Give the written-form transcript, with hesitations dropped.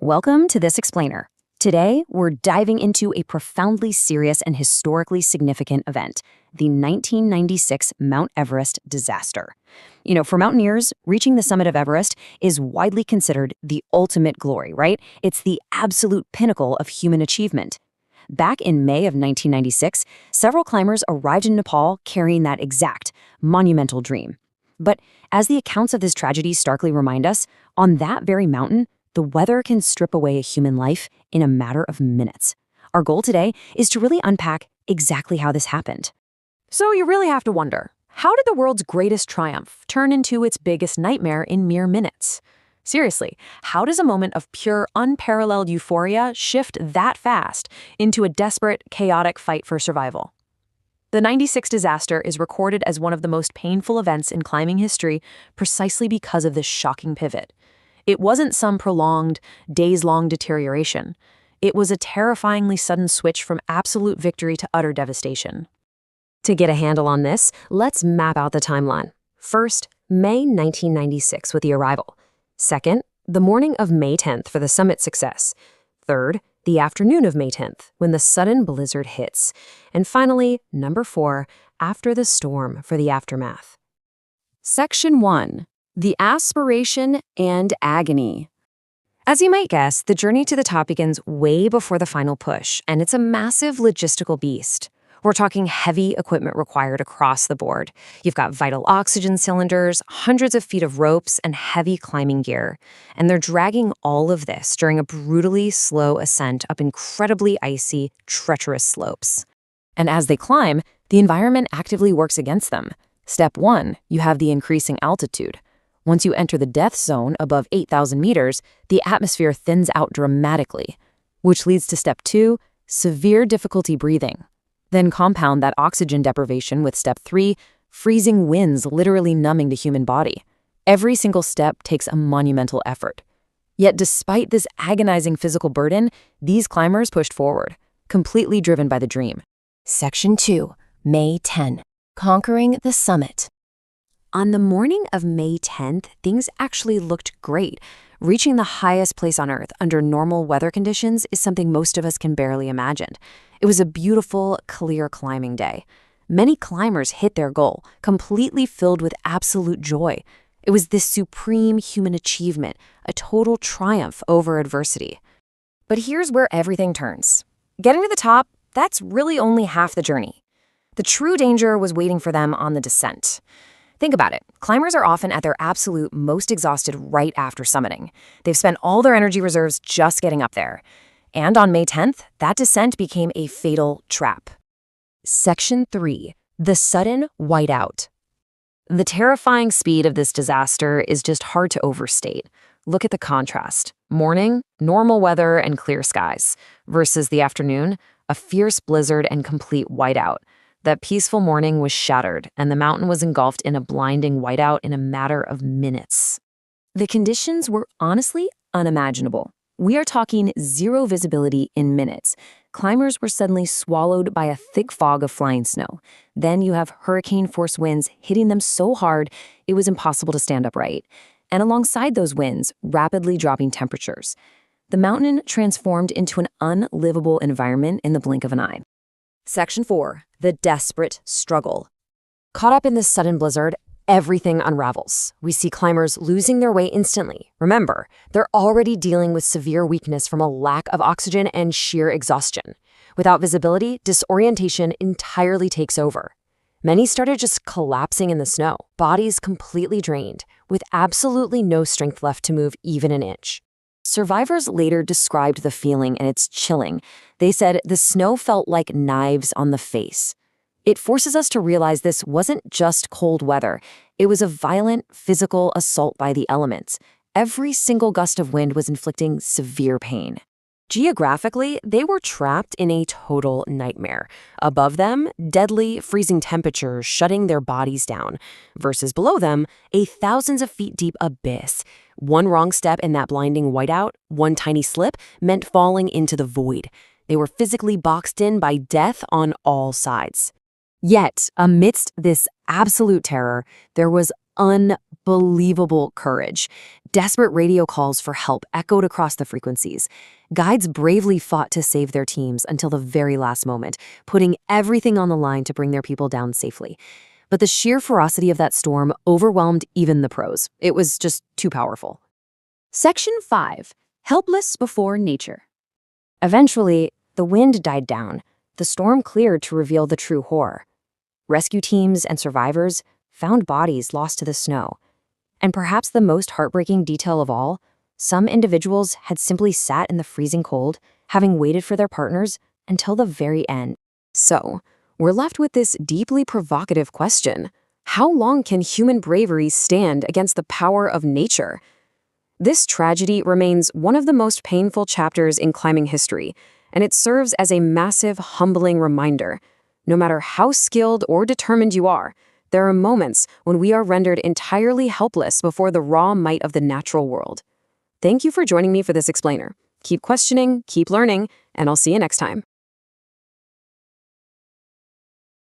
Welcome to This Explainer. Today, we're diving into a profoundly serious and historically significant event, the 1996 Mount Everest disaster. For mountaineers, reaching the summit of Everest is widely considered the ultimate glory, right? It's the absolute pinnacle of human achievement. Back in May of 1996, several climbers arrived in Nepal carrying that exact, monumental dream. But as the accounts of this tragedy starkly remind us, on that very mountain, the weather can strip away a human life in a matter of minutes. Our goal today is to really unpack exactly how this happened. So you really have to wonder, how did the world's greatest triumph turn into its biggest nightmare in mere minutes? Seriously, how does a moment of pure, unparalleled euphoria shift that fast into a desperate, chaotic fight for survival? The 96 disaster is recorded as one of the most painful events in climbing history precisely because of this shocking pivot. It wasn't some prolonged, days-long deterioration. It was a terrifyingly sudden switch from absolute victory to utter devastation. To get a handle on this, let's map out the timeline. First, May 1996 with the arrival. Second, the morning of May 10th for the summit success. Third, the afternoon of May 10th when the sudden blizzard hits. And finally, number 4, after the storm for the aftermath. Section 1. The aspiration and agony. As you might guess, the journey to the top begins way before the final push, and it's a massive logistical beast. We're talking heavy equipment required across the board. You've got vital oxygen cylinders, hundreds of feet of ropes, and heavy climbing gear. And they're dragging all of this during a brutally slow ascent up incredibly icy, treacherous slopes. And as they climb, the environment actively works against them. Step 1, you have the increasing altitude. Once you enter the death zone above 8,000 meters, the atmosphere thins out dramatically, which leads to step 2, severe difficulty breathing. Then compound that oxygen deprivation with step 3, freezing winds literally numbing the human body. Every single step takes a monumental effort. Yet despite this agonizing physical burden, these climbers pushed forward, completely driven by the dream. Section 2, May 10, conquering the summit. On the morning of May 10th, things actually looked great. Reaching the highest place on Earth under normal weather conditions is something most of us can barely imagine. It was a beautiful, clear climbing day. Many climbers hit their goal, completely filled with absolute joy. It was this supreme human achievement, a total triumph over adversity. But here's where everything turns. Getting to the top, that's really only half the journey. The true danger was waiting for them on the descent. Think about it. Climbers are often at their absolute most exhausted right after summiting. They've spent all their energy reserves just getting up there. And on May 10th, that descent became a fatal trap. Section 3. The sudden whiteout. The terrifying speed of this disaster is just hard to overstate. Look at the contrast. Morning, normal weather and clear skies, versus the afternoon, a fierce blizzard and complete whiteout. That peaceful morning was shattered, and the mountain was engulfed in a blinding whiteout in a matter of minutes. The conditions were honestly unimaginable. We are talking zero visibility in minutes. Climbers were suddenly swallowed by a thick fog of flying snow. Then you have hurricane-force winds hitting them so hard it was impossible to stand upright. And alongside those winds, rapidly dropping temperatures. The mountain transformed into an unlivable environment in the blink of an eye. Section 4. The desperate struggle. Caught up in this sudden blizzard, everything unravels. We see climbers losing their way instantly. Remember, they're already dealing with severe weakness from a lack of oxygen and sheer exhaustion. Without visibility, disorientation entirely takes over. Many started just collapsing in the snow, bodies completely drained, with absolutely no strength left to move even an inch. Survivors later described the feeling, and it's chilling. They said the snow felt like knives on the face. It forces us to realize this wasn't just cold weather. It was a violent, physical assault by the elements. Every single gust of wind was inflicting severe pain. Geographically, they were trapped in a total nightmare. Above them, deadly, freezing temperatures shutting their bodies down, versus below them, a thousands of feet deep abyss. One wrong step in that blinding whiteout, one tiny slip, meant falling into the void. They were physically boxed in by death on all sides. Yet, amidst this absolute terror, there was unbelievable courage. Desperate radio calls for help echoed across the frequencies. Guides bravely fought to save their teams until the very last moment, putting everything on the line to bring their people down safely. But the sheer ferocity of that storm overwhelmed even the pros. It was just too powerful. Section 5. Helpless before nature. Eventually, the wind died down. The storm cleared to reveal the true horror. Rescue teams and survivors found bodies lost to the snow. And perhaps the most heartbreaking detail of all, some individuals had simply sat in the freezing cold, having waited for their partners until the very end. So, we're left with this deeply provocative question. How long can human bravery stand against the power of nature? This tragedy remains one of the most painful chapters in climbing history, and it serves as a massive, humbling reminder. No matter how skilled or determined you are, there are moments when we are rendered entirely helpless before the raw might of the natural world. Thank you for joining me for this explainer. Keep questioning, keep learning, and I'll see you next time.